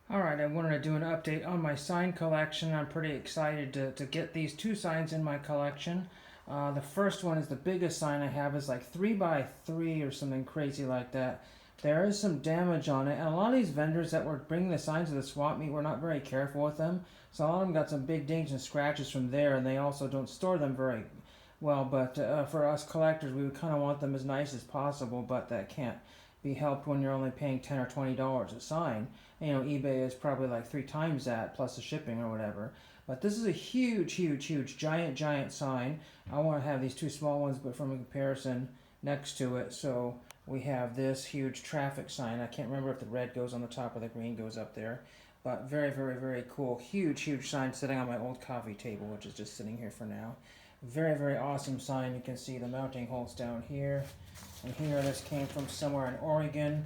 Alright, I wanted to do an update on my sign collection. I'm pretty excited to get these two signs in my collection. The first one is the biggest sign I have, is like 3 by 3 or something crazy like that. There is some damage on it, and a lot of these vendors that were bringing the signs to the swap meet were not very careful with them. So a lot of them got some big dings and scratches from there, and they also don't store them very well. But for us collectors, we would kind of want them as nice as possible, but that can't be helped when you're only paying $10 or $20 a sign. You know, eBay is probably like 3 times that plus the shipping or whatever. But this is a huge, giant sign. I want to have these two small ones, but from a comparison next to it. So we have this huge traffic sign. I can't remember if the red goes on the top or the green goes up there. But very cool. Huge sign sitting on my old coffee table, which is just sitting here for now. Very awesome sign. You can see the mounting holes down here. And here, this came from somewhere in Oregon.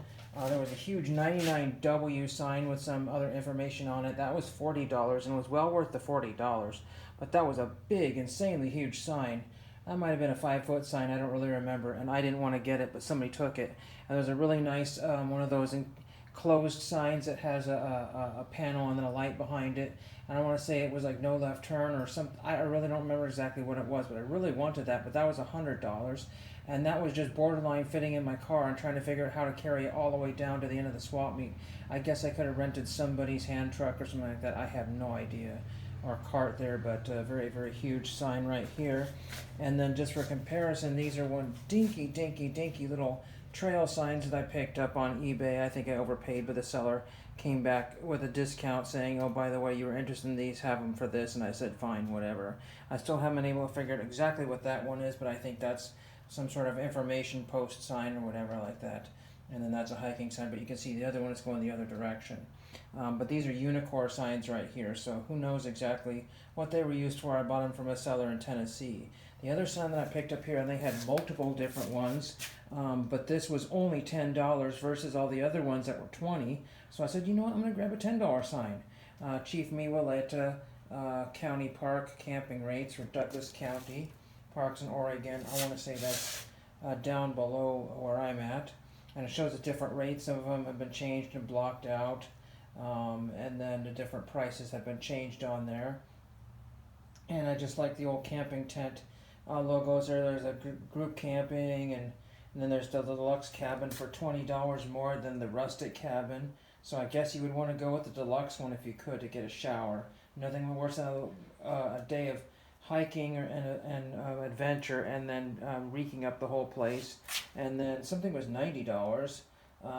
There was a huge 99W sign with some other information on it. That was $40 and was well worth the $40. But that was a big, insanely huge sign. That might have been a 5-foot sign, I don't really remember. And I didn't want to get it, but somebody took it. And there's a really nice, one of those enclosed signs that has a panel and then a light behind it. And I want to say it was like no left turn or something. I really don't remember exactly what it was, but I really wanted that. But that was $100. And that was just borderline fitting in my car and trying to figure out how to carry it all the way down to the end of the swap meet. I guess I could have rented somebody's hand truck or something like that. I have no idea. Or cart there, but very huge sign right here. And then just for comparison, these are one dinky little trail signs that I picked up on eBay. I think I overpaid, but the seller came back with a discount saying, oh, by the way, you were interested in these, have them for this. And I said, fine, whatever. I still haven't been able to figure out exactly what that one is, but I think that's some sort of information post sign or whatever like that. And then that's a hiking sign, but you can see the other one is going the other direction. But these are Unicor signs right here, so who knows exactly what they were used for. I bought them from a seller in Tennessee. The other sign that I picked up here, and they had multiple different ones, but this was only $10 versus all the other ones that were $20. So I said, you know what, I'm going to grab a $10 sign. Chief Miwaleta County Park camping rates for Douglas County Parks in Oregon. I want to say that's down below where I'm at. And it shows the different rates. Some of them have been changed and blocked out. And then the different prices have been changed on there. And I just like the old camping tent logos there. There's a group camping, and then there's the deluxe cabin for $20 more than the rustic cabin. So I guess you would want to go with the deluxe one if you could to get a shower. Nothing worse than a day of hiking and adventure and then reeking up the whole place. And then something was $90.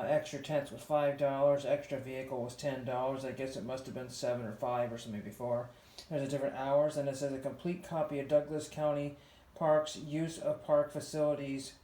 Extra tents was $5. Extra vehicle was $10. I guess it must have been 7 or 5 or something before. There's a different hours, and it says a complete copy of Douglas County Parks use of park facilities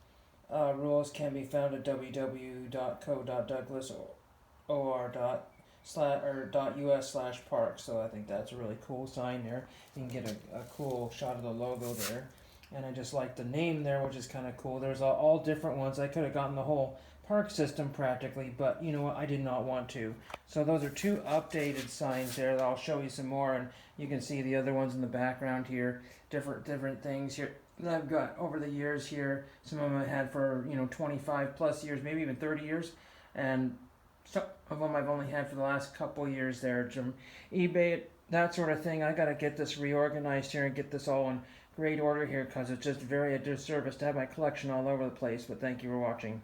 rules can be found at www.co.douglasor.us/park. So I think that's a really cool sign there. You can get a cool shot of the logo there. And I just like the name there, which is kind of cool. There's all different ones. I could have gotten the whole park system practically, but you know what, I did not want to. So those are two updated signs there that I'll show you some more, and you can see the other ones in the background here, different things here that I've got over the years here. Some of them I had for 25 plus years, maybe even 30 years, and some of them I've only had for the last couple years there. eBay, that sort of thing. I got to get this reorganized here and get this all in great order here, because it's just very a disservice to have my collection all over the place. But thank you for watching.